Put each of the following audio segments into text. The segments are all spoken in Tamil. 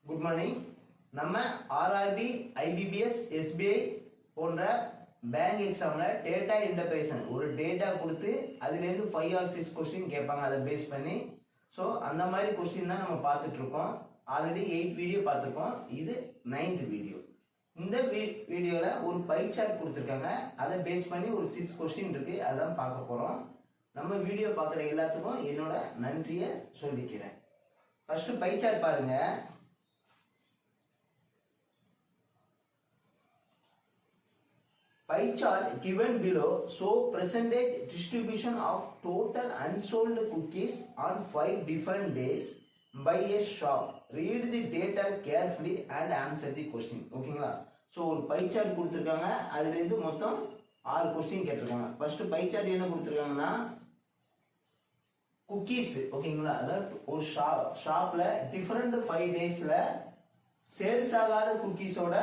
Good morning. நம்ம ஆர்ஆர்பி, ஐபிபிஎஸ், எஸ்பிஐ போன்ற பேங்க் எக்ஸாம்ல டேட்டா இன்டர்பிரேஷன் ஒரு டேட்டா கொடுத்து அதுலேருந்து 5 or 6 கொஸ்டின் கேட்பாங்க. அதை பேஸ் பண்ணி ஸோ அந்த மாதிரி கொஸ்டின் தான் நம்ம பார்த்துட்டு இருக்கோம். ஆல்ரெடி 8 வீடியோ பார்த்துருக்கோம். இது 9th வீடியோ. இந்த வீடியோவில் ஒரு பை சார்ட் கொடுத்துருக்காங்க. அதை பேஸ் பண்ணி ஒரு 6 கொஸ்டின் இருக்கு. அதான் பார்க்க போகிறோம். நம்ம வீடியோ பார்க்குற எல்லாத்துக்கும் என்னோட நன்றியை சொல்லிக்கிறேன். ஃபர்ஸ்ட் பை சார்ட் பாருங்க. Pie chart given below show percentage distribution of total unsold cookies on 5 different days by a shop. Read the data carefully and answer the question. ஓகேங்களா? ஸோ ஒரு பை சார்ட் கொடுத்துருக்காங்க. அதுலேருந்து மொத்தம் 6 கொஸ்டின் கேட்டிருக்காங்க. ஃபர்ஸ்ட் பை சார்ட் என்ன கொடுத்துருக்காங்கன்னா குக்கீஸ். ஓகேங்களா? அதாவது ஒரு ஷாப்ல டிஃபரெண்ட் 5 டேஸ்ல சேல்ஸ் ஆகாத குக்கீஸோட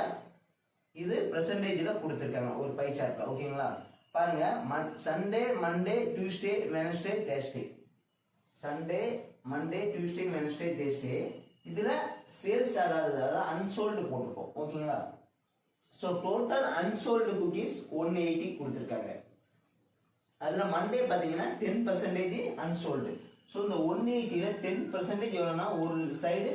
இது பெர்சன்டேஜ்ல கொடுத்துருக்காங்க ஒரு பை சார்ட்ல. ஓகேங்களா? பாருங்க, Sunday, Monday, Tuesday, Wednesday, Thursday. Sunday, Monday, Tuesday, Wednesday, Thursday. இதுல சேல்ஸ் ஆகாதது, அதாவது அன்சோல்டு போட்டிருக்கோம். ஓகேங்களா? ஸோ டோட்டல் அன்சோல்டு குக்கீஸ் 180 கொடுத்துருக்காங்க. அதுல மண்டே பாத்தீங்கன்னா 10% அன்சோல்டு. ஸோ இந்த 180ல 10% எவ்வளோன்னா ஒரு சைடு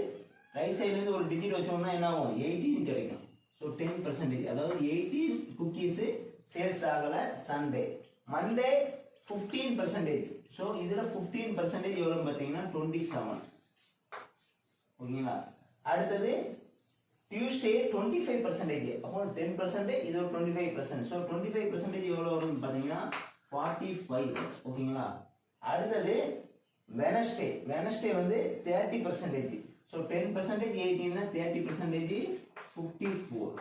ரைட் சைடுல இருந்து ஒரு டிஜிட் வச்சோம்னா என்ன ஆகும்? 18 கிடைக்கும். ஸோ 10%, அதாவது 18 குக்கீஸ் சேல்ஸ் ஆகல சண்டே. மண்டே 15%. ஸோ இதுல 15% எவ்வளவு பார்த்தீங்கன்னா 27. ஓகேங்களா? அடுத்தது டியூஸ்டே 25%. அப்போ 10%, இது ஒரு 25%. ஸோ 25% எவ்வளவு வரும்னு பார்த்தீங்கன்னா 45. ஓகேங்களா? அடுத்தது வெனஸ்டே. வெனஸ்டே வந்து 30%. ஸோ 10% 18னா 30% 54.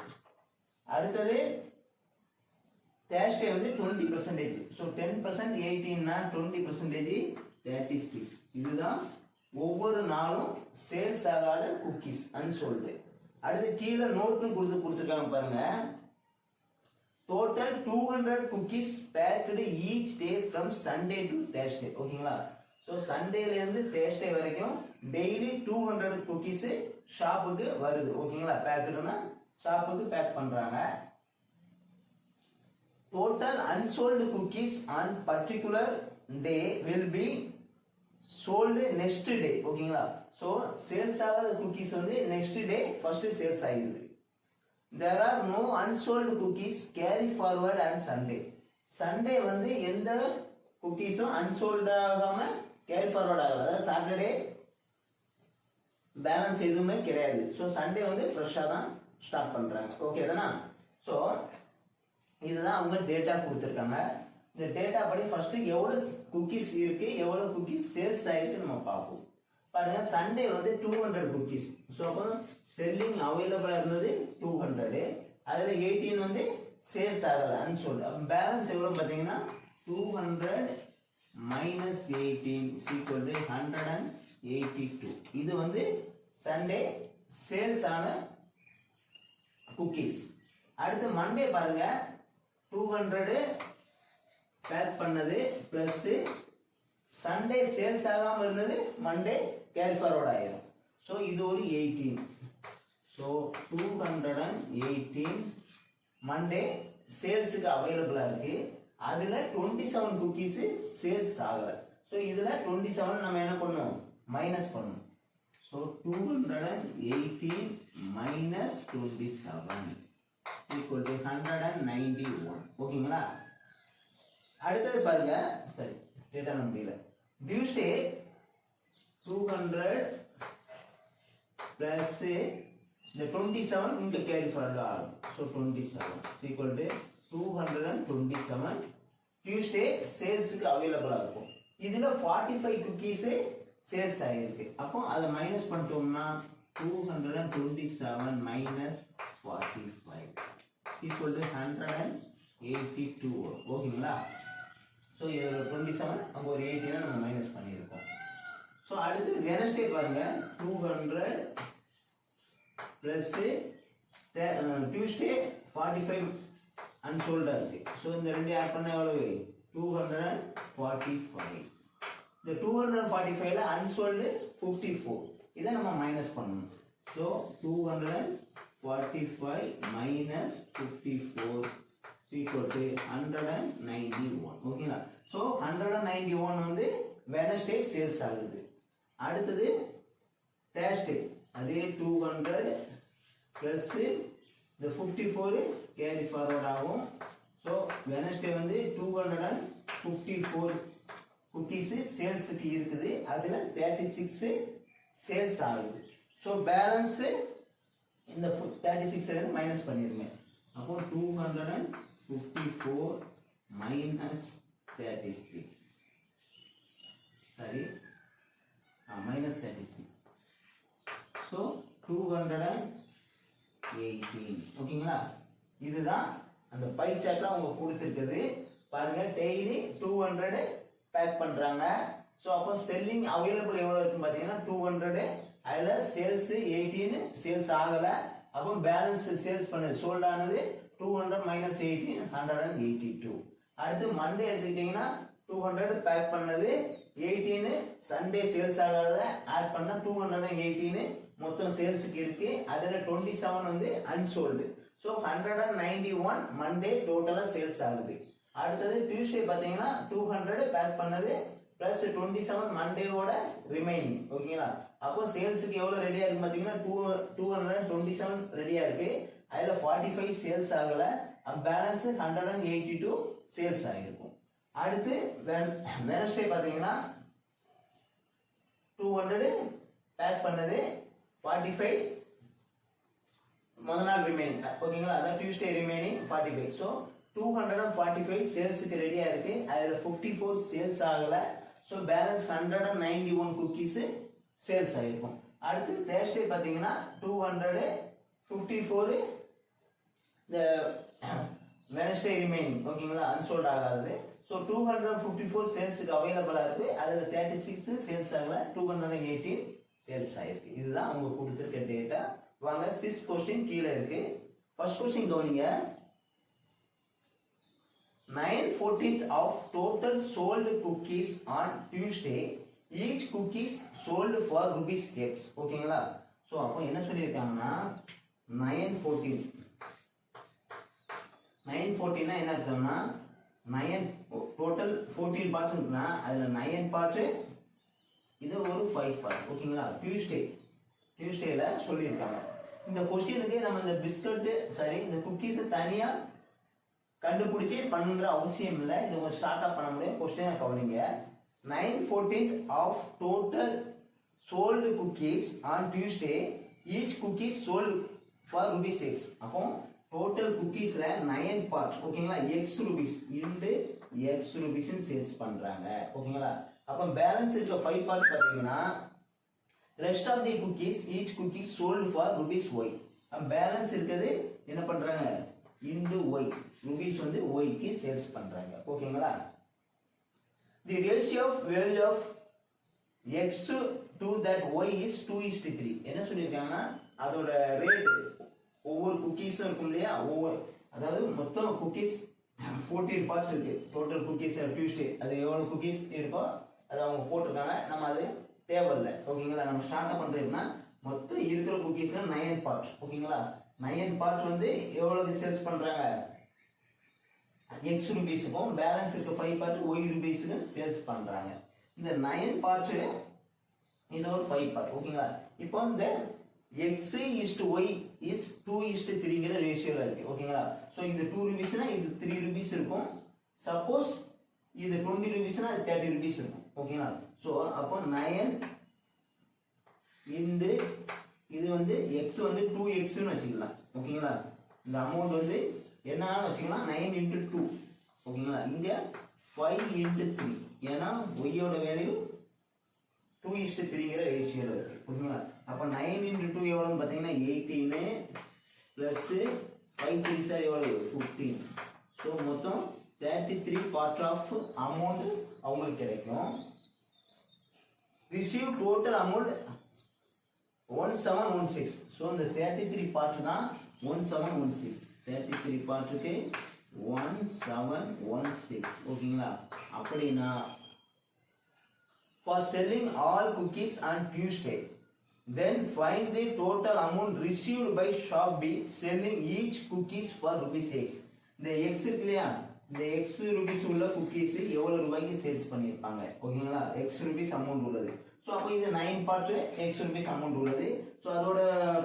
அடுத்தது தேர்ஸ்டே வந்து 20%. ஸோ 10% 18னா 20% 36. இதுதான் ஒவ்வொரு நாளும் சேல்ஸ் ஆகாத குக்கீஸ் அன்சோல்டு. அடுத்து கீழே நோட்னு கொடுத்துருக்காங்க பாருங்க. Total 200 cookies baked each day from Sunday to Thursday. ஓகேங்களா? ஸோ சண்டேல இருந்து தேர்ஸ்டே வரைக்கும் டெய்லி 200 குக்கீஸ் ஷாப்புக்கு வருது. ஓகேங்களா? பேக்குன்னா ஷாப்புக்கு பேக் பண்றாங்க. Total unsold cookies on particular day will be sold next day. ஓகேங்களா? ஸோ சேல்ஸ் ஆகாத குக்கீஸ் வந்து நெக்ஸ்ட் டே ஃபர்ஸ்ட் சேல்ஸ் ஆகிடுது. There are no unsold cookies carry forward on Sunday. Sunday வந்து எந்த குக்கீஸும் அன்சோல்ட் ஆகாம கேரி ஃபார்வர்ட் ஆகல. அதாவது சாட்டர்டே பேலன்ஸ் எதுவுமே கிடையாது. ஸோ சண்டே வந்து ஃப்ரெஷ்ஷாக தான் ஸ்டார்ட் பண்ணுறாங்க. ஓகே தானே? ஸோ இதுதான் அவங்க டேட்டா கொடுத்துருக்காங்க. இந்த டேட்டா படி ஃபர்ஸ்ட் எவ்வளோ குக்கீஸ் இருக்கு, எவ்வளோ குக்கீஸ் சேல்ஸ் ஆயிருக்கு நம்ம பார்ப்போம். பாருங்க, சண்டே வந்து 200 குக்கீஸ். ஸோ அப்போ செல்லிங் அவைலபிளாக இருந்தது 200. அதில் 18 வந்து சேல்ஸ் ஆகலை அன்சோல்டு. பேலன்ஸ் எவ்வளோ பார்த்தீங்கன்னா 200 மைனஸ் 18 ஈக்குவல் டு 182. இது வந்து சண்டே சேல்ஸ் ஆன குக்கீஸ். அடுத்து மண்டே பாருங்க, 200 பேக் பண்ணது பிளஸ் சண்டே சேல்ஸ் ஆகாம இருந்தது மண்டே கேரி ஃபார்வர்ட் ஆயிரும். ஸோ இது ஒரு 18. ஸோ 218 மண்டே சேல்ஸுக்கு அவைலபிளா இருக்கு. அதுல 27 குக்கீஸ் சேல்ஸ் ஆகல. ஸோ இதுல 27 நம்ம என்ன பண்ணணும்? மைனஸ் பண்ணணும். So 218 minus 27 equal to 191. ஓகேங்களா? அடுத்தது பாருங்க, சரி டேட்டா நம்பியில டியூஸ்டே 200 பிளஸ் இந்த 27 இங்க கேரி ஃபார்வர்ட் ஆகும். ஸோ 27 ஈக்குவல் டு 227 டியூஸ்டே சேல்ஸுக்கு அவைலபிளா இருக்கும். இதுல 45 குக்கீஸ் சேல்ஸ் ஆகிருக்கு. அப்போ அதை மைனஸ் பண்ணிட்டோம்னா 227 மைனஸ் 45 ஈக்குவல் டு 182. ஓகேங்களா? ஸோ இதில் 27, அங்கே ஒரு 18 நம்ம மைனஸ் பண்ணியிருக்கோம். ஸோ அடுத்து வெனஸ்டே பாருங்க, 200 பிளஸ் டியூஸ்டே 45 அன்சோல்டாக இருக்கு. ஸோ இந்த ரெண்டு ஆட் பண்ண எவ்வளவு? 245. இந்த 245ல அன்சோல்டு 54. இதை நம்ம மைனஸ் பண்ணணும். So 245 minus 54 is equal to 191. ஓகேங்களா? So 191 வந்து Wednesday சேல்ஸ் ஆகுது. அடுத்தது Thursday அதே 200 plus the 54 carry forward ஆகும். So Wednesday வந்து 254 cookies சேல்ஸ்க்கு இருக்குது. அதுல 36 சேல்ஸ் ஆகுது. So balance இந்த 36 இருந்து மைனஸ் பண்ணிருங்க. அப்போ 254 minus 36 சரி minus 36. So 218. ஓகேங்களா? இதுதான் அந்த பை சார்ட்ல அவங்க கொடுத்திருக்குது. பாருங்க டெய்லி 200 பேக் பண்றாங்க. சோ அப்போ செல்லிங் அவைலபிள் எவ்வளவு இருக்கு பாத்தீங்கன்னா 200. அதுல சேல்ஸ் 18 சேல்ஸ் ஆகல. அப்போ பேலன்ஸ் சேல்ஸ் பண்ணது சோல்ட் ஆனது 200 minus 18 182. அடுத்து மண்டே எடுத்துக்கிட்டீங்கன்னா 200 பேக் பண்ணது 18 சண்டே சேல்ஸ் ஆகாத ஆட் பண்ணா 218 மொத்தம் சேல்ஸ்க்கு இருக்கு. அதுல 27 வந்து அன்சோல்டு. சோ 191 மண்டே டோட்டலா சேல்ஸ் ஆகுது. அடுத்தது டியூஸ்டே பாத்தீங்கன்னா 200 பேக் பண்ணது பிளஸ் 27 மண்டேவோட ரிமைனிங். ஓகேங்களா? அப்போ சேல்ஸ்க்கு எவ்வளவு ரெடியா இருக்கு பாத்தீங்கன்னா 227 ரெடியா இருக்கு. அதுல 45 சேல்ஸ் ஆகல. பேலன்ஸ் 182 சேல்ஸ் ஆகிருக்கும். அடுத்து வெனஸ்டே பாத்தீங்கன்னா 200 பேக் பண்ணது 45 முதல் நாள் ரிமைனிங். ஓகேங்களா? அதான் டியூஸ்டே ரிமைனிங் 45. சோ 245 சேல்ஸ்க்கு ரெடியா இருக்கு. அதுல 54 சேல்ஸ் ஆகல. சோ பேலன்ஸ் 191 குக்கீஸ் சேல்ஸ் ஆயிருக்கும். அடுத்து தேர்ஸ்டே பாத்தீங்கன்னா 254 இந்த வெனஸ்டே ரிமைனிங். ஓகேங்களா? அன்சோல்ட் ஆகாது. சோ 254 சேல்ஸ்க்கு அவைலபிளா இருக்கு. அதுல 36 சேல்ஸ் ஆகல. 218 சேல்ஸ் ஆயிருக்கு. இதுதான் அவங்க கொடுத்திருக்க டேட்டா. வாங்க 6th क्वेश्चन கீழ இருக்கு. ஃபர்ஸ்ட் क्वेश्चन கவனிங்க. 9/14 of total sold cookies on Tuesday, each cookies sold for rupees X. ஓகேங்களா? சோ அப்போ என்ன சொல்லிருக்காங்கன்னா 9/14 9/14 என்ன அர்த்தம்னா 9 டோட்டல் 14 பார்ட் இருக்குன்னா அதுல 9 பார்ட் இது ஒரு 5 பார்ட். ஓகேங்களா? டியூஸ்டேல சொல்லியிருக்காங்க. இந்த क्वेश्चனுக்கு நம்ம இந்த பிஸ்கட் சரி இந்த குக்கீஸ் தனியா கண்டுபிடிச்சி பண்ணுங்கிற அவசியம் இல்லை. இது ஒரு ஸ்டார்ட் அப் பண்ண முடியும். क्वेश्चन கவனிங்க. 9/14 of total sold cookies on Tuesday, each cookie sold for rupees X. அப்போ டோட்டல் குக்கீஸ்ல 9 பார்ட். ஓகேங்களா? X rupees into X rupees sales பண்றாங்க. ஓகேங்களா? அப்ப பேலன்ஸ் இருக்க 5 பார்ட் பாத்தீங்கன்னா rest of the cookies each cookie sold for rupees Y. Balance இருக்குது என்ன பண்றாங்க into Y. rupees வந்து Y க்கு சேல்ஸ் பண்றாங்க. ஓகேங்களா? the ratio of value of X to that Y is 2:3. என்ன சொல்லிருக்காங்கன்னா அதோட ரேட் ஒவ்வொரு குக்கீஸும் இருக்கும் இல்லையா, ஒவ்வொரு அதாவது மொத்தம் குக்கீஸ் 14 பார்ட்ஸ் இருக்கு. டோட்டல் குக்கீஸ் டியூஸ்டே அது எவ்வளவு குக்கீஸ் இருக்கோ அது அவங்க போட்டிருக்காங்க. நம்ம அது தேவையில்லை. ஓகேங்களா? நம்ம ஸ்டார்ட் பண்றோம்னா மொத்தம் இருக்கிற குக்கீஸ்ல 9 பார்ட். ஓகேங்களா? 9 பார்ட் வந்து எவ்வளவு சேல்ஸ் பண்றாங்க X ரூபீஸுக்கும் பேலன்ஸ் இருக்க 5 பார்ட் Y ரூபீஸுக்கு சேல்ஸ் பண்றாங்க. இந்த 9 பார்ட் இது ஒரு 5 பார்ட். ஓகேங்களா? இப்போ இந்த X is to Y is 2:3ங்கிற ரேஷியோல இருக்கு. ஓகேங்களா? சோ இது 2 ரூபீஸ்னா இது 3 ரூபீஸ் இருக்கும். சப்போஸ் இது 20 ரூபீஸ்னா அது 30 ரூபீஸ் இருக்கும். ஓகேங்களா? சோ அப்போ 9 இந்த இது வந்து X வந்து 2X ன்னு வச்சுக்கலாம். ஓகேங்களா? இந்த அமௌண்ட் வந்து என்னன்னு வச்சுக்கலாம் 9 into 2. ஓகேங்களா? இங்க 5 into 3. ஏன்னா Y யோட வேல்யூ 2:3ங்கிற ரேஷியோல இருக்கு. ஓகேங்களா? அப்ப 9 into 2 எவ்வளவுன்னு பாத்தீங்கன்னா 18 plus 5 3s எவ்வளவு 15. சோ மொத்தம் 33 part of amount அவங்களுக்கு கிடைக்கும். receive total amount 1716. சோ இந்த 33 part தான் 1716. 33 பார்ட்டுக்கு 1716. ஓகேங்களா? அப்படினா for selling all cookies on Tuesday then find the total amount received by shop B selling each cookies for rupees X. இந்த X இருக்கு இல்லையா, இந்த X rupees உள்ள குக்கீஸ் எவ்வளவு ரூபாய்க்கு சேல்ஸ் பண்ணியிருப்பாங்க, ஓகேங்களா? X rupees அமௌண்ட் உள்ளது. ஸோ அப்போ இது 9 பார்ட் X rupees அமௌண்ட் உள்ளது. ஸோ அதோட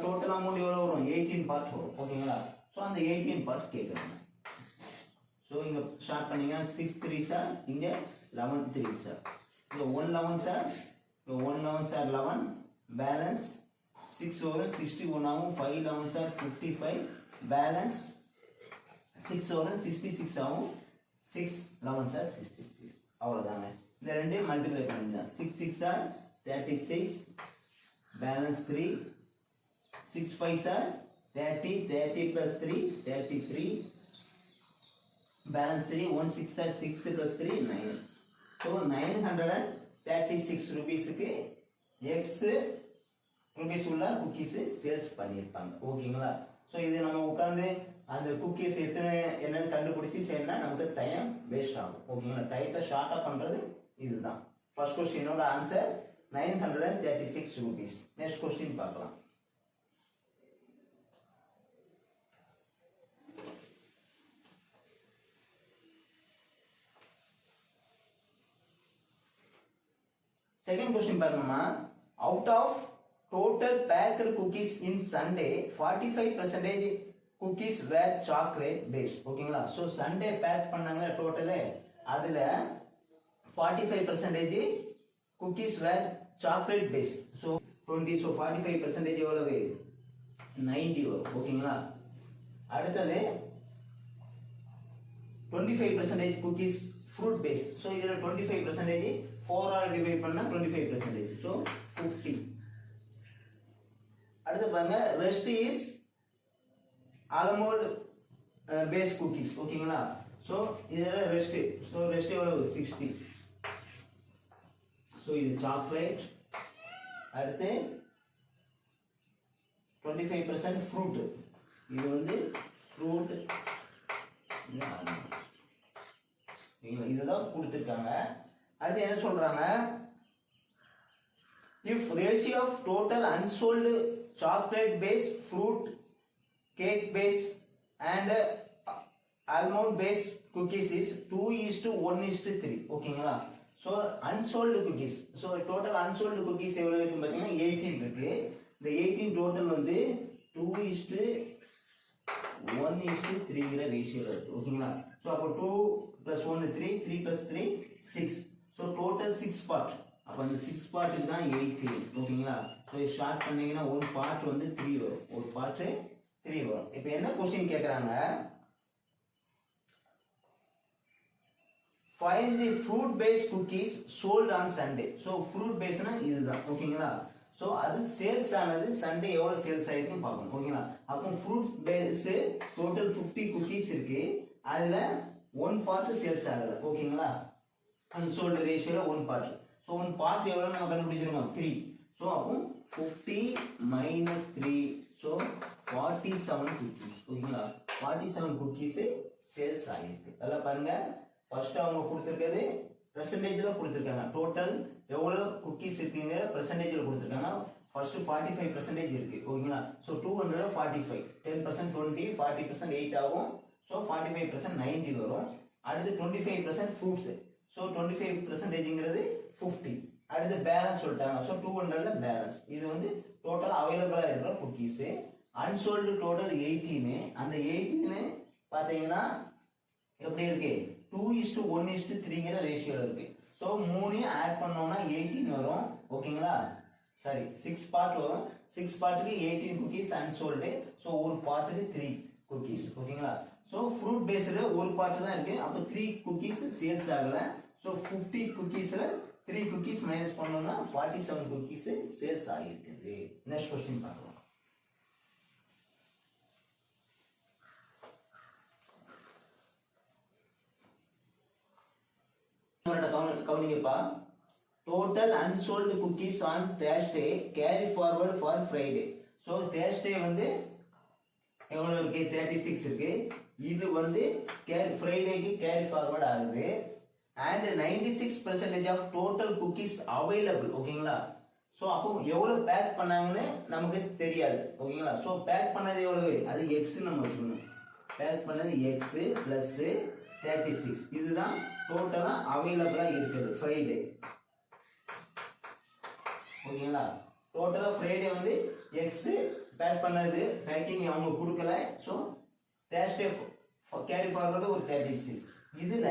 டோட்டல் அமௌண்ட் எவ்வளோ வரும், 18 பார்ட் வரும், ஓகேங்களா? ஸோ அந்த 18 பார்ட் கேட்குறாங்க. ஸோ இங்கே ஸ்டார்ட் பண்ணீங்க 6 3 சார், இங்கே 11 3 சார், இங்கே 1 11 சார், இங்கே 1 11 சார் 11, பேலன்ஸ் 6 வரும் 61 ஆகும், 5 11 சார் 55, பேலன்ஸ் 6 வரும் 66 ஆகும், 6 11 சார் 66. அவ்வளோதாங்க. இந்த ரெண்டையும் மல்டிப்ளை பண்ணிங்க. 6 6 sir 36, balance 3, 6 5 sir 30, 30 plus 3 33, balance 3, 1 6 sir 6 plus 3 9. So 936 rupeesக்கு X rupees உள்ள குக்கீஸ் சேல்ஸ் பண்ணியிருப்பாங்க, ஓகேங்களா? ஸோ இது நம்ம உட்காந்து அந்த குக்கீஸ் எத்தனை என்னன்னு கண்டுபிடிச்சி செய்யணும்னா நமக்கு டைம் வேஸ்ட் ஆகும், ஓகேங்களா? டயத்தை ஷார்ட்டாக பண்ணுறது இதுதான். ஃபர்ஸ்ட் கொஸ்டினோட ஆன்சர் 936 rupees. நெக்ஸ்ட் கொஸ்டின் பார்க்கலாம். செகண்ட் கொஸ்டின் பாருங்கம்மா. Out of total baked cookies in Sunday 45% cookies were chocolate based, ஓகேங்களா? ஸோ சண்டே பேக் பண்ணாங்களே டோட்டலு, அதில் 45% cookies were chocolate based. So 20, so 45% எவ்வளவு, 90 வரும், ஓகேங்களா? அடுத்தது 25% குக்கீஸ் ஃப்ரூட் பேஸ். ஸோ இதில் 25% 4 ஆல் டிவைட் பண்ணா 25%, ஸோ 50. அடுத்து பாருங்க, rest is almond base cookies, ஓகேங்களா? ஸோ இதில் ரெஸ்ட், ஸோ ரெஸ்ட் எவ்வளவு 60. ஸோ இது சாக்லேட். அடுத்து 25% ஃப்ரூட், இது வந்து ஃப்ரூட், இதுதான் கொடுத்துருக்காங்க. அடுத்து என்ன சொல்றாங்க, if ratio of total unsold chocolate base, fruit, cake base and almond base cookies is 2:1:3, ஓகேங்களா? So unsold cookies, so total unsold cookies எவ்வளவு இருக்கு பார்த்தீங்கன்னா 18 இருக்கு. இந்த 18 டோட்டல் வந்து 2:1:3ங்கிற ரேஷியோல இருக்கு, ஓகேங்களா? ஸோ அப்போ 2 + 1 3, 3 + 3 6. So total 6 part. அப்போ அந்த 6 பார்ட்டுக்கு தான் 18, ஓகேங்களா? ஸோ ஷார்ட் பண்ணீங்கன்னா ஒரு பார்ட் வந்து 3 வரும், ஒரு பார்ட் 3 வரும். இப்போ என்ன கொஸ்டின் கேட்குறாங்க, find the fruit based cookies sold on Sunday. So fruit பேஸ்னா இதுதான், ஓகேங்களா? ஸோ அது சேல்ஸ் ஆனது சண்டே எவ்வளோ சேல்ஸ் ஆகிருக்குன்னு பார்க்கணும், ஓகேங்களா? அப்போ ஃப்ரூட் பேஸ் டோட்டல் 50 குக்கீஸ் இருக்கு, அதில் 1 பார்ட் சேல்ஸ் ஆகலை, ஓகேங்களா? அன்சோல்டு ரேஷியோல 1 பார்ட். ஸோ 1 பார்ட் எவ்வளோ நம்ம கண்டுபிடிச்சிருக்கோம் 3. ஸோ அப்போ 50 - 3, ஸோ 47 குக்கீஸ், ஓகேங்களா? 47 குக்கீஸ் சேல்ஸ் ஆகிருக்கு. அதெல்லாம் பாருங்க, ஃபர்ஸ்ட் அவங்க கொடுத்துருக்கிறது பெர்சன்டேஜில் கொடுத்துருக்காங்க. டோட்டல் எவ்வளோ குக்கீஸ் இருக்குங்க பெர்சன்டேஜில் கொடுத்துருக்காங்க. ஃபர்ஸ்ட் 45% இருக்கு, ஓகேங்களா? ஸோ 200 45, 10% 20, 40% 8 ஆகும். ஸோ 45% 90 வரும். அடுத்து 25% ஃப்ரூட்ஸ். ஸோ 25%ங்கிறது 50. அடுத்து பேலன்ஸ் சொல்லிட்டாங்க. ஸோ 200ல பேலன்ஸ். இது வந்து டோட்டல் அவைலபிளாக இருக்கிற குக்கீஸு. Unsold total 18. அந்த 18 பார்த்தீங்கன்னா எப்படி இருக்கு, 2:1:3ங்கிற ரேஷியோல இருக்கு. ஸோ 3 ஆட் பண்ணோம்னா 18 வரும், ஓகேங்களா? சரி, 6 பார்ட் வரும். 6 பார்ட்டுக்கு 18 குக்கீஸ் அன்சோல்டு. ஸோ ஒரு பார்ட்டுக்கு 3 குக்கீஸ், ஓகேங்களா? ஸோ ஃப்ரூட் பேஸ்ல ஒரு பார்ட் தான் இருக்கு. அப்போ 3 குக்கீஸ் சேல்ஸ் ஆகல. ஸோ 50 குக்கீஸ்ல 3 குக்கீஸ் மைனஸ் பண்ணோம்னா 47 குக்கீஸ் சேல்ஸ் ஆகிருக்குது. நெக்ஸ்ட் கொஸ்டின் பார்க்கலாம். கவனிங்கப்பா. Total unsold cookies on Thursday carry forward for Friday. So Thursday வந்து எவ்வளோ இருக்கு, 36 இருக்கு. இது வந்து ஃப்ரைடேக்கு கேரி ஃபார்வர்ட் ஆகுது. And 96% of total cookies available, ஓகேங்களா? ஸோ அப்போ எவ்வளோ பேக் பண்ணாங்கன்னு நமக்கு தெரியாது ஓகேங்களா. ஸோ பேக் பண்ணது எவ்வளவு, அது எக்ஸ் நம்ம வச்சுக்கணும். பேக் பண்ணது எக்ஸ் பிளஸ் 36, இதுதான் டோட்டலா அவைலபிளா இருக்குது ஃப்ரைடே ஓகேங்களா. டோட்டலா ஃப்ரைடே வந்து எக்ஸ் பேக் பண்ணது பேக்கிங் அவங்க கொடுக்கல. ஸோ தேர்ஸ்டே கேரி ஃபார்வர்டு ஒரு 36, இதுல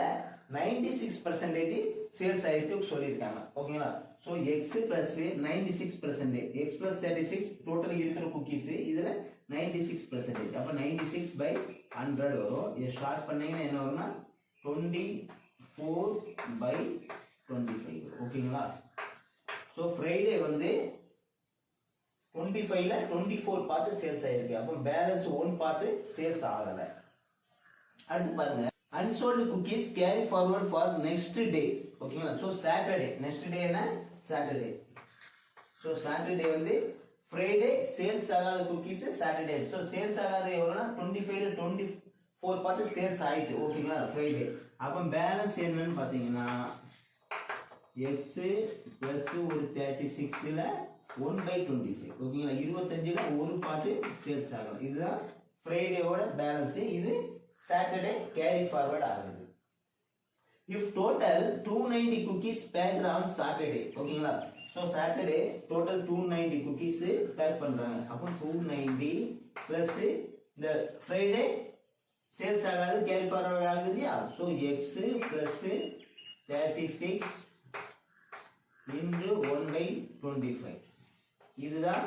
96% சேல்ஸ் ஆயிருக்கு சொல்லியிருக்காங்க ஓகேங்களா. So X plus 96%, X plus 36 total இருக்கிற குக்கீஸ், இதுல 96%. அப்போ 96/100 வரும். இதை ஷார்ட் பண்ணீங்கன்னா என்ன வரும்னா 24/25 ஓகேங்களா. ஸோ ஃப்ரைடே வந்து 25ல 24 பார்ட் சேல்ஸ் ஆயிருக்கு. அப்போ பேலன்ஸ் 1 பார்ட் சேல்ஸ் ஆகல. அடுத்து பாருங்க, unsold cookies carry forward for next day ஓகேங்களா. ஸோ சாட்டர்டே, நெக்ஸ்ட் டே என்ன சாட்டர்டே. ஸோ சாட்டர்டே வந்து ஃப்ரைடே சேல்ஸ் ஆகாத குக்கீஸ் சாட்டர்டே. ஸோ சேல்ஸ் ஆகாத எவ்வளோனா 25ல 24 பார்ட் சேல்ஸ் ஆயிட்டு ஓகேங்களா ஃப்ரைடே. அப்போ பேலன்ஸ் என்னன்னு பார்த்தீங்கன்னா எக்ஸ் பிளஸ் ஒரு 36ல 1/25 ஓகேங்களா. 25ல ஒரு பார்ட் சேல்ஸ் ஆகலாம். இதுதான் ஃப்ரைடேவோட பேலன்ஸ். இது சாட்டர்டே கேரி ஃபார்வர்ட் ஆகுது. If total 290 cookies baked on Saturday ஓகேங்களா. So Saturday total 290 cookies bake பண்றாங்க. அப்போ 290 பிளஸ் இந்த ஃப்ரைடே சேல்ஸ் ஆகாது கேரி ஃபார்வர்ட் ஆகுது இல்லையா. ஸோ எக்ஸ் பிளஸ் 36 இன்டு 1/25, இதுதான்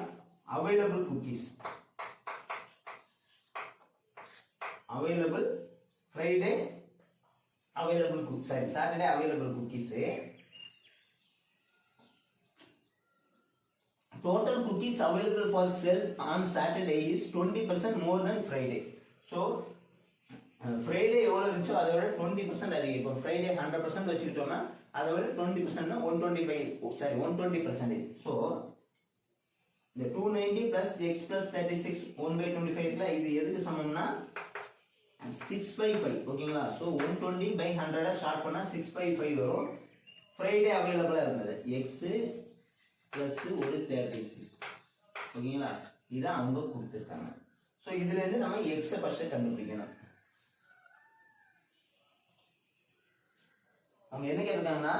available cookies. Available Friday available Saturday available cookies. Total cookies available for sale on Saturday is 20% more than Friday. So Friday எவ்வளவு இருந்துச்சோ அதை விட 20% அதிகம். இப்போ Friday 100% வச்சுக்கிட்டோம்னா அதை விட 20% 120%. ஸோ இந்த 290 பிளஸ் எக்ஸ் பிளஸ் 36 1/25 இது எதுக்கு சமம்னா 6/5 ஓகேங்களா. ஸோ 120/100 ஷார்ட் பண்ணா 6/5 வரும். ஃப்ரைடே அவைலபிளா இருந்தது எக்ஸ் பிளஸ் ஒரு 36 ஓகேங்களா. இதான் அவங்க கொடுத்துருக்காங்க. ஸோ இதுல இருந்து நம்ம எக்ஸை ஃபர்ஸ்ட் கண்டுபிடிக்கணும். அவங்க என்ன கேட்காங்கன்னா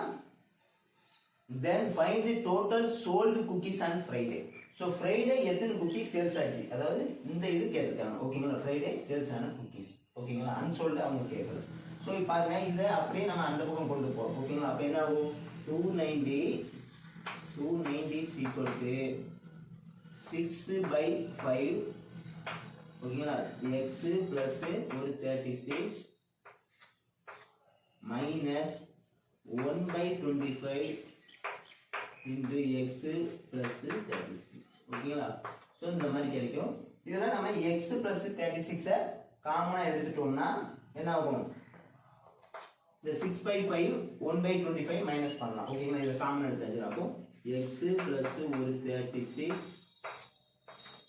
then find the total sold cookies on Friday. So Friday எத்தனை குக்கீஸ் சேல்ஸ் ஆச்சு, அதாவது இந்த இது கேட்டிருக்காங்க ஓகேங்களா. ஃப்ரைடே சேல்ஸ் ஆன குக்கீஸ் ஓகேங்களா. அன்சோல்டு அவங்க கேட்கறது. ஸோ இப்போ பாருங்க, இதை அப்படியே நம்ம அந்த பக்கம் கொண்டு போறோம் ஓகேங்களா. அப்போ என்ன ஆகும், 290 is equal to 6/5 ஓகேங்களா. எக்ஸ் பிளஸ் ஒரு 36 மைனஸ் 1/25 இன்டு எக்ஸ் பிளஸ் 36 ஓகேங்களா. ஸோ இந்த மாதிரி கிடைக்கும். இதெல்லாம் நம்ம எக்ஸ் பிளஸ் 36 காமனா எடுத்துட்டோம்னா என்ன ஆகும், இந்த 6/5 1/25 மைனஸ் பண்ணலாம் ஓகேங்களா. இதை காமன் எடுத்தாச்சு. அப்போ எக்ஸ் பிளஸ் ஒரு 36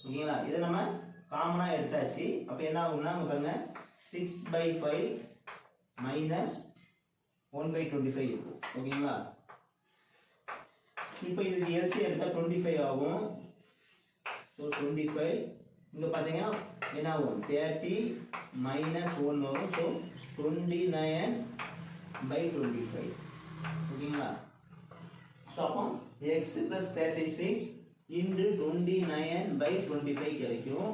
ஓகேங்களா. இதை நம்ம காமனா எடுத்தாச்சு. அப்போ என்ன ஆகும்னா பாருங்க 6/5 மைனஸ் 1/25 இருக்கும் ஓகேங்களா. இப்போ இதுக்கு எல்சி எடுத்தா 25 ஆகும். ஸோ 25 இங்க பாத்தீங்கன்னா என்ன ஆகும், 30 மைனஸ் 1 வரும். ஸோ 29/25 ஓகேங்களா. ஸோ அப்போ எக்ஸ் பிளஸ் 36 இன்டு 29/25 கிடைக்கும்.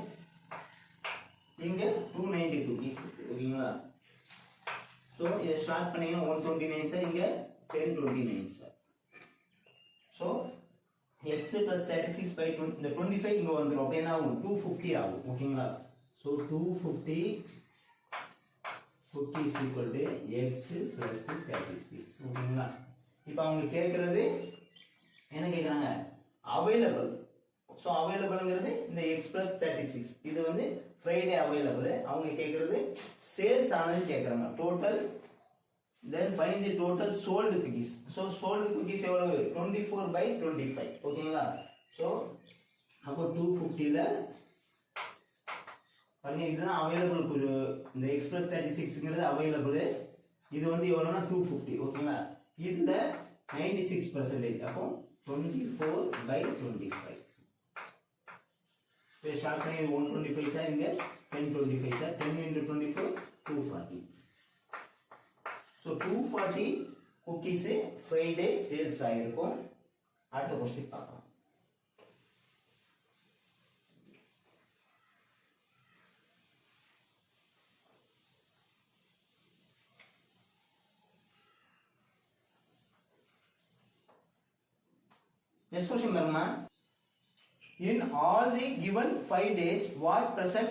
இங்க 290 குக்கீஸ் ஓகேங்களா. ஸோ இதை ஷார்ட் பண்ணீங்கன்னா 129 சார், இங்க 1029 சார். ஸோ எக்ஸ் பிளஸ் 36/20 இந்த 25 இங்க வந்துடும். அப்போ என்ன ஆகும், 250 ஆகும் ஓகேங்களா. So 250 cookies equal to X plus 36 ஓகேங்களா. இப்போ அவங்க கேட்கறது என்ன கேட்குறாங்க, அவைலபிள். ஸோ அவைலபிள்ங்கிறது இந்த எக்ஸ் பிளஸ் 36 இது வந்து ஃப்ரைடே அவைலபிள். அவங்க கேட்கறது சேல்ஸ் ஆனது கேட்குறாங்க total. then find the total sold cookies. so sold cookies எவ்வளவு 24/25 ஓகேங்களா. ஸோ அப்போ 250ல பாருங்க, இதுதான் அவைலபிள். இந்த எக்ஸ்பிரஸ் 36ங்கிறது அவைலபிள். இது வந்து எவ்வளோனா 250 ஓகேங்களா. இதுல 96%. அப்போ 24/25. So short பண்ணி 125 சார், இங்க 1025 sir. 10 into 24 240. So 240 cookies Friday sales ஆயிருக்கும். அடுத்த கொஸ்டின் பார்க்கலாம். Next question பாருமா. In all the given 5 days, what percent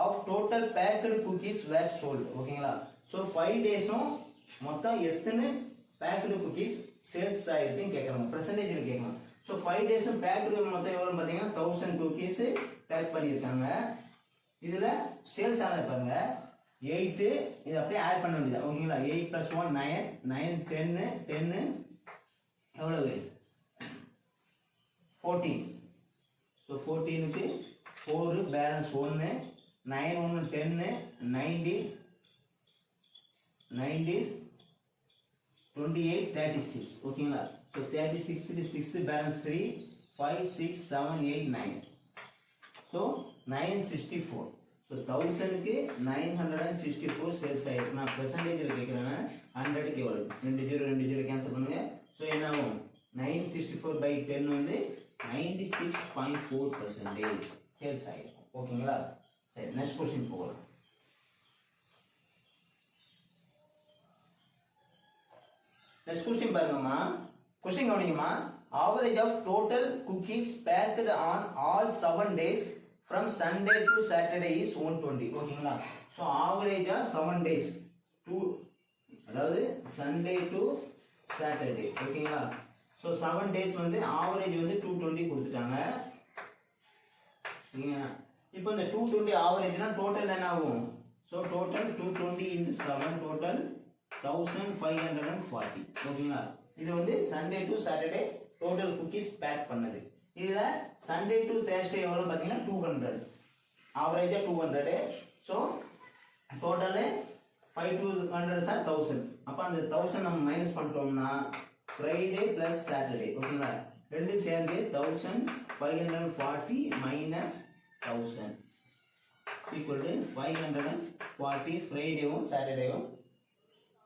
of total packed cookies were sold? ஓகேங்களா? So 5 daysம் மொத்தம் எத்தனை packed cookies சேல்ஸ் ஆயிருக்குன்னு கேட்கறாங்க. percentage கேட்கலாம். So 5 daysம் packed மொத்தம் எவ்வளவு பாத்தீங்கன்னா 1000 cookies பேக் பண்ணியிருக்காங்க. இதுல சேல்ஸ் ஆனது பாருங்க 8. இது அப்படியே ஆட் பண்ண வேண்டியது. ஓகேங்களா? 8 + 1 9, 9 10 எவ்வளவு 14. So 14க்கு 4 balance 1, 9 1 10, 90 28 36. ஓகேங்களா? So 36க்கு 6 balance 3, 5 6 7 8 9. So 964. So 1000க்கு 964 sales ஆயிருக்கு. நான் பெர்சன்டேஜ்ல கேக்குறேன்னா 100க்கு எவ்வளவு? 2 0 கேன்சல் பண்ணுங்க. So என்ன ஆகும்? 964/10 வந்து 96.4% சேல்ஸ் ஆயிருக்கும். ஓகேங்களா? சரி, நெக்ஸ்ட் क्वेश्चन போகலாம். நெக்ஸ்ட் क्वेश्चन பாருங்கம்மா. Question கவனிங்கம்மா. Average of total cookies packed on all 7 days from Sunday to Saturday is 120. ஓகேங்களா? So average 7 days to, அதாவது Sunday to Saturday. ஓகேங்களா? So 7 days வந்து ஆவரேஜ் வந்து 220 கொடுத்துட்டாங்க. இப்போ இந்த 220 ஆவரேஜ்னா டோட்டல் என்ன ஆகும்? So total 220 into 7 total 1540. ஓகேங்களா? இது வந்து Sunday to Saturday total cookies bake பண்ணது. இதுல Sunday to Thursday எவ்வளவு பாத்தீங்கன்னா 200. ஆவரேஜா 200. So total 5 to 100 sir 1000. அப்ப அந்த 1000 நம்ம மைனஸ் பண்ணிட்டோம்னா Friday plus Saturday. ஓகேங்களா? ரெண்டு சேர்ந்து 1540 minus 1000 equal to 540 ஃப்ரைடேவும் சாட்டர்டேவும்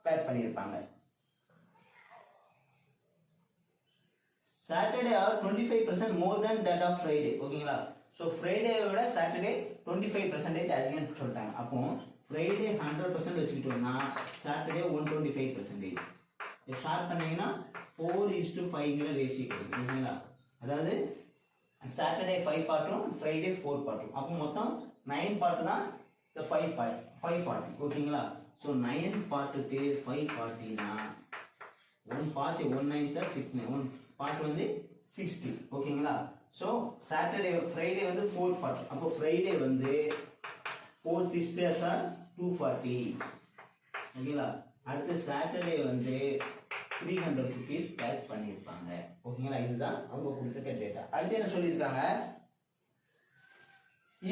பேக் பண்ணியிருப்பாங்க. Saturday R 25% more than that of Friday. ஓகேங்களா? ஸோ ஃப்ரைடேவோட சாட்டர்டே 25% அதிகம்னு சொல்லிட்டாங்க. அப்போ ஃப்ரைடே 100% வச்சுக்கிட்டோம்னா சாட்டர்டே 125%. ஷார்ட் பண்ணீங்கன்னா 4:5 ரேஷியோ கிடைக்கும். ஓகேங்களா? அதாவது சாட்டர்டே 5 பார்ட்டும் ஃப்ரைடே 4 பார்ட்டும். அப்போ மொத்தம் 9 பார்ட் தான் இந்த 540. ஓகேங்களா? So 9 பார்ட்டுக்கு 540னா 1 part 1 9 sir 6 9. 1 பார்ட் வந்து 60. ஓகேங்களா? ஸோ சாட்டர்டே ஃப்ரைடே வந்து 4 பார்ட். அப்போ ஃப்ரைடே வந்து 460 சார் 240. ஓகேங்களா? அடுத்து சாட்டர்டே வந்து 300 rupees பேக் பண்ணியிருப்பாங்க. ஓகேங்களா? இதுதான் அவங்க கொடுத்துருக்க டேட்டா. அடுத்து என்ன சொல்லியிருக்காங்க?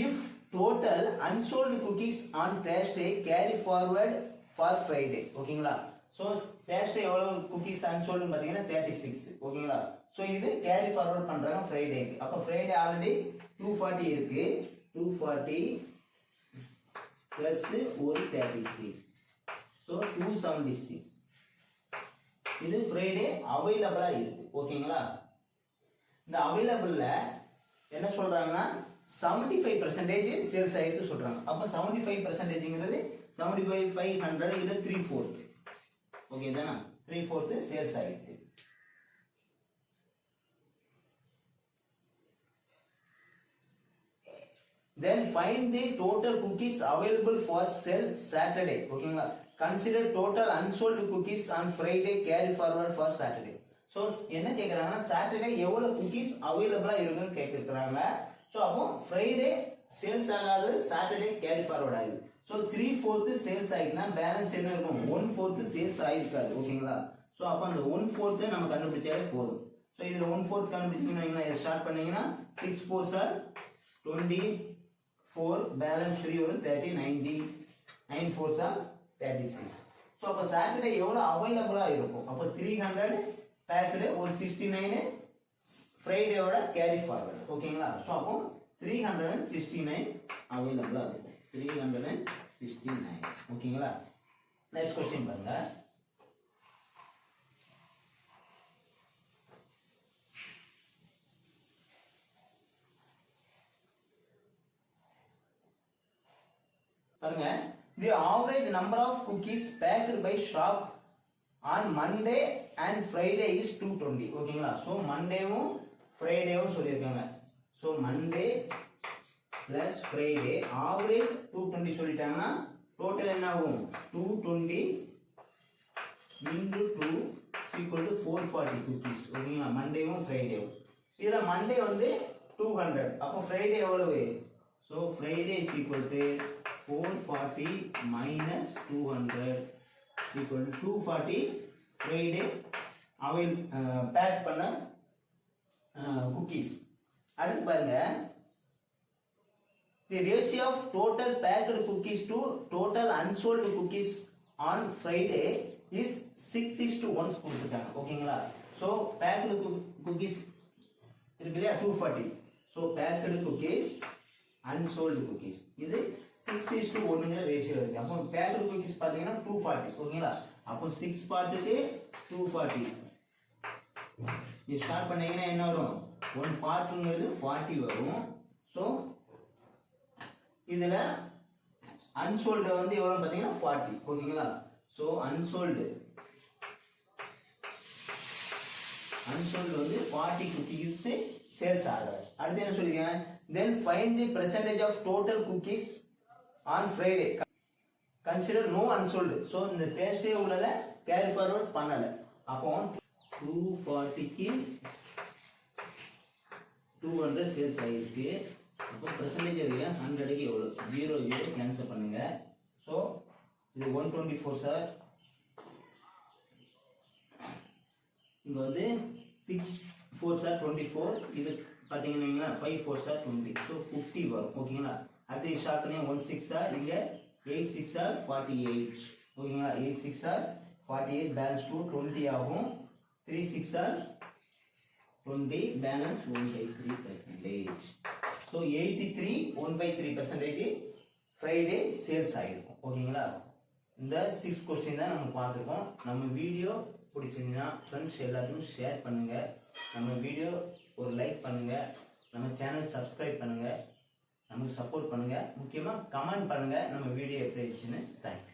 If total unsold cookies on Thursday carry forward for Friday. ஓகேங்களா? ஸோ Thursday எவ்வளவு குக்கீஸ் அன்சோல்டு பார்த்தீங்கன்னா 36. ஓகேங்களா? ஸோ இது கேரி ஃபார்வர்ட் பண்ணுறாங்க ஃப்ரைடேக்கு. அப்போ ஃப்ரைடே ஆல்ரெடி 240 இருக்கு. 240 ப்ளஸ் ஒரு 36. ஸோ 276. இது ஃப்ரைடே அவைலபிளா இருக்கு. ஓகேங்களா? இந்த அவைலபிள்ல என்ன சொல்றாங்கன்னா 75% சேல்ஸ் ஆயிருக்கு சொல்றாங்க. அப்ப 75%ங்கிறது 75,500 இது 3/4. ஓகே தானா? 3/4 சேல்ஸ் ஆயிருக்கு. Then find the total cookies available for sale Saturday. ஓகேங்களா? Consider total unsold cookies on Friday carry forward for Saturday. So என்ன கேக்குறாங்கன்னா சாட்டர்டே எவ்வளவு குக்கீஸ் அவைலபிளா இருக்குன்னு கேக்குறாங்க. சோ அப்போ ஃப்ரைடே சேல்ஸ் ஆகாது, சாட்டர்டே கேரி ஃபார்வர்ட் ஆகுது. சோ 3/4 சேல்ஸ் ஆயிடுனா பேலன்ஸ் என்ன இருக்கும்? 1/4 சேல்ஸ் ஆயிருக்காது. ஓகேங்களா? சோ அப்ப அந்த 1/4 நம்ம கண்டுபிடிச்சாலே போதும். சோ இதுல 1/4 கண்டுபிடிச்சீங்கன்னா இதை ஸ்டார்ட் பண்ணீங்கன்னா 6 4s are 24 பேலன்ஸ் 3 வரும் 30 90 9 4s are 36. சோ அப்ப சாட்டர்டே எவ்வளவு அவைலபிளா இருக்கும்? அப்ப 300 பேக்டு ஒரு 69 ஃப்ரைடேயோட கேரி ஃபார்வர்டு ஓகேங்களா. ஸோ அப்போ 369 அவைலபிளாக இருக்கும். 369 ஓகேங்களா. நெக்ஸ்ட் கொஸ்டின் பாருங்க. பாருங்க, the average number of cookies packed by shop on Monday and Friday is 220 ஓகேங்களா. ஸோ மண்டேவும் ஃப்ரைடேவும் சொல்லியிருக்காங்க. So Monday plus Friday average 220 சொல்லிட்டாங்கன்னா டோட்டல் என்ன ஆகும்? 220 into 2 equal to 440 cookies ஓகேங்களா. மண்டேவும் ஃப்ரைடேவும். இதில் மண்டே வந்து 200, அப்போ ஃப்ரைடே எவ்வளவு? So Friday is equal to 440 minus 200 equal to 240 Friday அவைல் பேக் பண்ண குக்கீஸ். அடுத்து பாருங்க, the ratio of total packed cookies to total unsold cookies on Friday is 6:1 கொடுத்துட்டாங்க ஓகேங்களா. ஸோ பேக்டு குக்கீஸ் இருக்கு இல்லையா 240. So baked cookies unsold cookies இது 6:1 ரேஷியோ இருக்கு. அப்போ பேக்டு குக்கீஸ் பார்த்தீங்கன்னா 240 ஓகேங்களா. அப்போ 6 பார்ட்டுக்கு 240 இது ஸ்டார்ட் பண்ணீங்கன்னா என்ன வரும்? 1 பார்ட்டுங்கிறது 40 வரும். ஸோ இதில் அன்சோல்டு வந்து எவ்வளோ பார்த்தீங்கன்னா 40 ஓகேங்களா. ஸோ அன்சோல்டு வந்து 40 குக்கீஸ் சேல்ஸ் ஆகுது. அடுத்து என்ன சொல்லிருக்கேன்? Then find the percentage of total cookies on Friday consider no unsold. So இந்த தேர்ஸ்டே உள்ளதை கேரி ஃபார்வர்ட் பண்ணலை. அப்போ 240க்கு 200 சேல்ஸ் ஆகிருக்கு. அப்போ பெர்சன்டேஜ் இருக்கு 100க்கு எவ்வளோ? 0 கேன்சல் பண்ணுங்க. ஸோ இது 124 சார். இங்கே வந்து 6 4 சார் 24. இது பார்த்தீங்கன்னா 5 4 சார் 20. ஸோ 50 வரும் ஓகேங்களா. அடுத்து ஸ்டார்ட் பண்ணி 1 6 சார், இங்கே 8 6 சார் 48 ஓகேங்களா. 8 6 சார் 48 பேலன்ஸ் 20 ஆகும். 3 6 sir 20 balance 1/3%. So 83 1/3% Friday sales ஆகிருக்கும் ஓகேங்களா. இந்த 6 கொஸ்டின் தான் நம்ம பார்த்துருக்கோம். நம்ம வீடியோ பிடிச்சிருந்தீங்கன்னா ஃப்ரெண்ட்ஸ் எல்லாத்துக்கும் ஷேர் பண்ணுங்கள். நம்ம வீடியோ ஒரு லைக் பண்ணுங்கள். நம்ம சேனல் சப்ஸ்கிரைப் பண்ணுங்கள். நமக்கு சப்போர்ட் பண்ணுங்கள். முக்கியமாக கமெண்ட் பண்ணுங்கள் நம்ம வீடியோ எப்படி இருந்துச்சுன்னு. தேங்க்யூ.